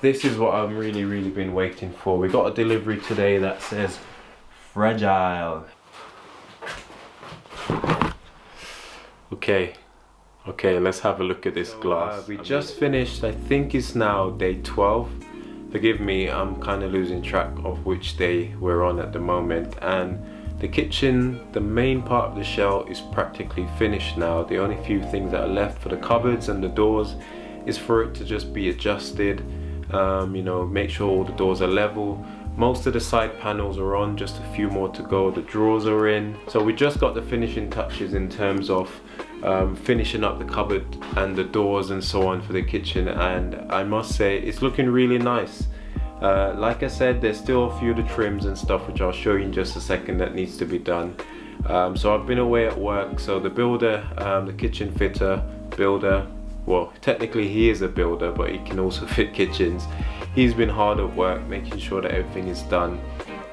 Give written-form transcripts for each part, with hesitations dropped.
This is what I've really been waiting for. We got a delivery today that says fragile. Okay, let's have a look at this glass. We just finished, I think it's now day 12. Forgive me, I'm kind of losing track of which day we're on at the moment. And the kitchen, the main part of the shell is practically finished now. The only few things that are left for the cupboards and the doors is for it to just be adjusted. You know, make sure all the doors are level. Most of the side panels are on, just a few more to go. The drawers are in. So we just got the finishing touches in terms of finishing up the cupboard and the doors and so on for the kitchen, and I must say it's looking really nice. Like I said, there's still a few of the trims and stuff which I'll show you in just a second that needs to be done. So I've been away at work, so the builder, the kitchen fitter, builder, well, technically he is a builder, but he can also fit kitchens. He's been hard at work making sure that everything is done,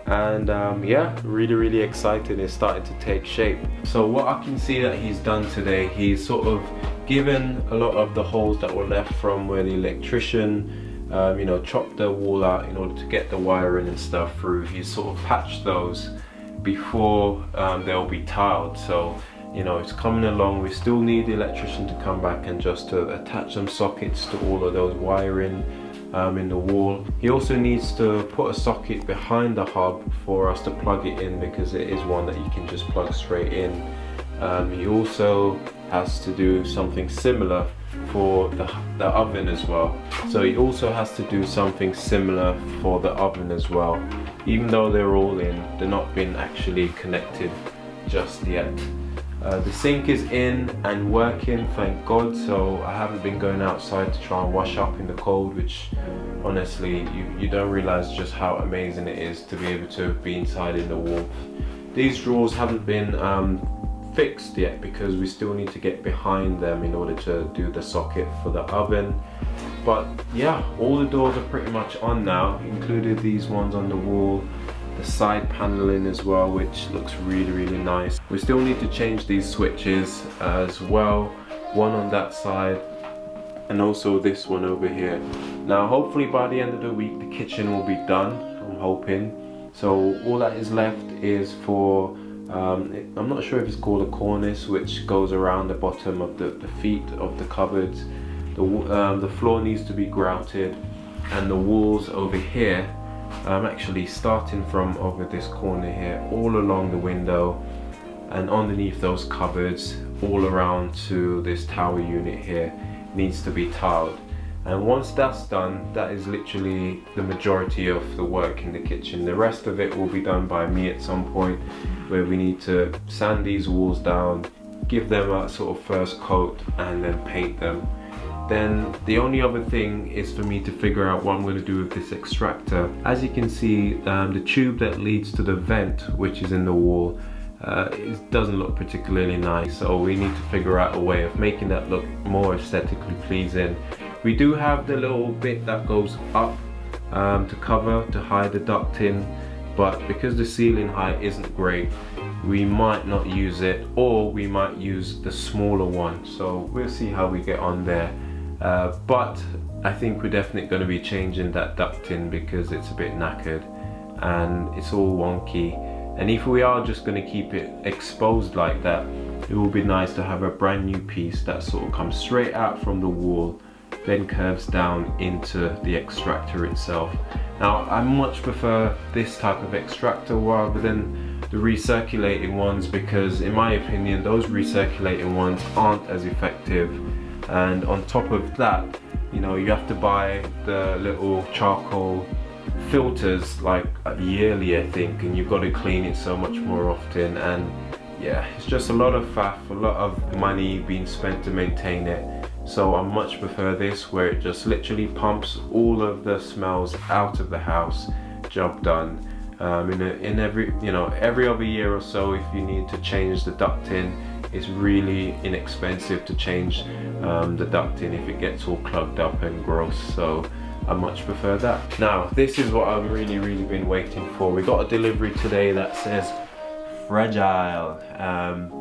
and yeah, really excited. It's starting to take shape. So what I can see that he's done today, he's sort of given a lot of the holes that were left from where the electrician you know, chopped the wall out in order to get the wiring and stuff through. He's sort of patched those before they'll be tiled. So you know, it's coming along. We still need the electrician to come back and just to attach some sockets to all of those wiring in the wall. He also needs to put a socket behind the hub for us to plug it in, because it is one that you can just plug straight in. He also has to do something similar for the oven as well. So he also has to do something similar for the oven as well. Even though they're all in, they're not been actually connected just yet. The sink is in and working, thank God, so I haven't been going outside to try and wash up in the cold, which honestly, you don't realize just how amazing it is to be able to be inside in the warmth. These drawers haven't been fixed yet because we still need to get behind them in order to do the socket for the oven. But yeah, all the doors are pretty much on now, including these ones on the wall. The side paneling as well, which looks really nice. We still need to change these switches as well, one on that side and also this one over here. Now hopefully by the end of the week the kitchen will be done, I'm hoping. So all that is left is for I'm not sure if it's called a cornice, which goes around the bottom of the feet of the cupboards. The floor needs to be grouted, and the walls over here, actually starting from over this corner here, all along the window and underneath those cupboards, all around to this tower unit here, needs to be tiled. And once that's done, that is literally the majority of the work in the kitchen. The rest of it will be done by me at some point, where we need to sand these walls down, give them a sort of first coat, and then paint them. Then the only other thing is for me to figure out what I'm going to do with this extractor. As you can see, the tube that leads to the vent, which is in the wall, it doesn't look particularly nice, so we need to figure out a way of making that look more aesthetically pleasing. We do have the little bit that goes up to cover, to hide the ducting, but because the ceiling height isn't great, we might not use it, or we might use the smaller one. So we'll see how we get on there. But I think we're definitely going to be changing that ducting because it's a bit knackered and it's all wonky. And if we are just going to keep it exposed like that, it will be nice to have a brand new piece that sort of comes straight out from the wall, then curves down into the extractor itself. Now I much prefer this type of extractor rather than the recirculating ones, because in my opinion those recirculating ones aren't as effective. And on top of that, you know, you have to buy the little charcoal filters like yearly, I think, and you've got to clean it so much more often, and yeah, it's just a lot of faff, a lot of money being spent to maintain it. So I much prefer this, where it just literally pumps all of the smells out of the house. Job done. In every, you know, every other year or so, if you need to change the ducting, it's really inexpensive to change the ducting if it gets all plugged up and gross. So I much prefer that. Now this is what I've really been waiting for. We got a delivery today that says fragile.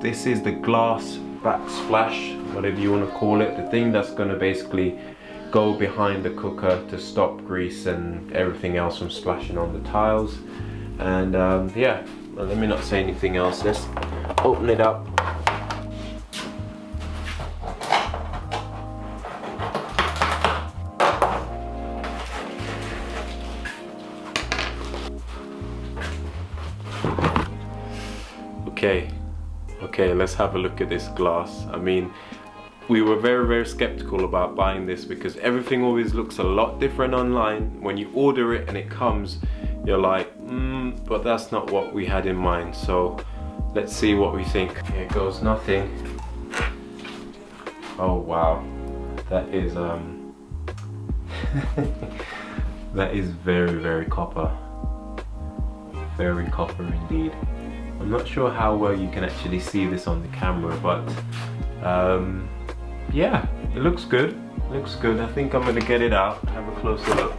This is the glass backsplash, whatever you want to call it, the thing that's going to basically go behind the cooker to stop grease and everything else from splashing on the tiles. And yeah, well, let me not say anything else. Let's open it up. Okay, let's have a look at this glass. I mean, we were very skeptical about buying this because everything always looks a lot different online. When you order it and it comes, you're like, but that's not what we had in mind. So let's see what we think. Here goes nothing. Oh wow, that is that is very copper. Very copper indeed. I'm not sure how well you can actually see this on the camera, but yeah, it looks good. Looks good. I think I'm gonna get it out, have a closer look,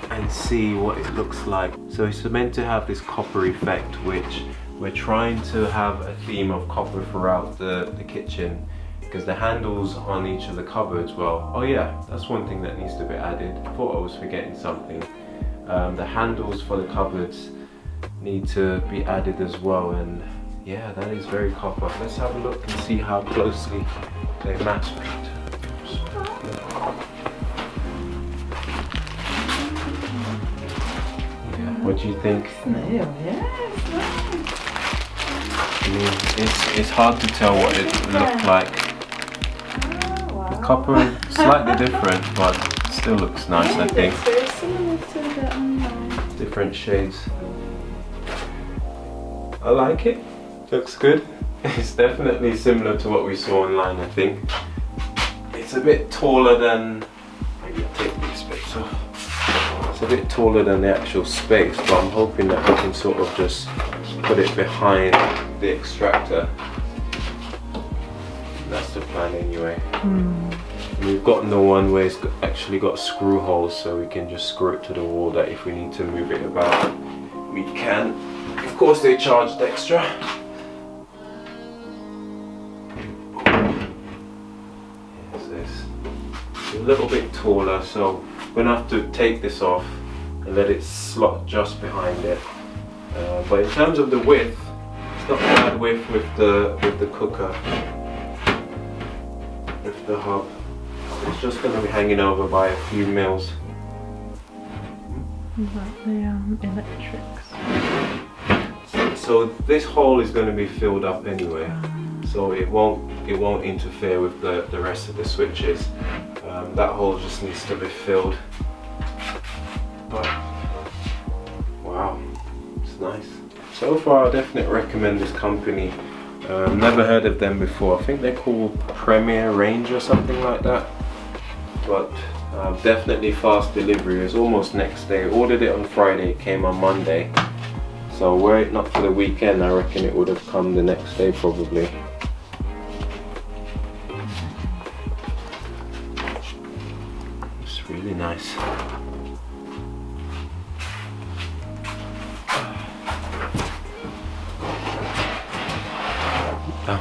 and see what it looks like. So it's meant to have this copper effect, which we're trying to have a theme of copper throughout the kitchen, because the handles on each of the cupboards, well, oh yeah, that's one thing that needs to be added. I thought I was forgetting something. The handles for the cupboards need to be added as well, and yeah, that is very copper. Let's have a look and see how closely they match. Yeah, what do you think? I mean, it's hard to tell what it looked like. The copper is slightly different, but still looks nice, I think. Very similar to the online. Different shades. I like it. Looks good. It's definitely similar to what we saw online, I think. It's a bit taller than, maybe I'll take these bits off. It's a bit taller than the actual space, but I'm hoping that we can sort of just put it behind the extractor. That's the plan anyway. And we've gotten the one where it's actually got screw holes, so we can just screw it to the wall, that if we need to move it about, we can. Of course they charged extra. It's a little bit taller, so we're gonna have to take this off and let it slot just behind it. But in terms of the width, it's not bad width with the cooker, with the hub. It's just gonna be hanging over by a few mils. Like the electrics. So this hole is going to be filled up anyway, so it won't interfere with the rest of the switches. That hole just needs to be filled. But wow, it's nice. So far, I definitely recommend this company. Never heard of them before. I think they're called Premier Range or something like that. But definitely fast delivery. It's almost next day. Ordered it on Friday, it came on Monday. So were it not for the weekend, I reckon it would have come the next day probably. It's really nice. Oh.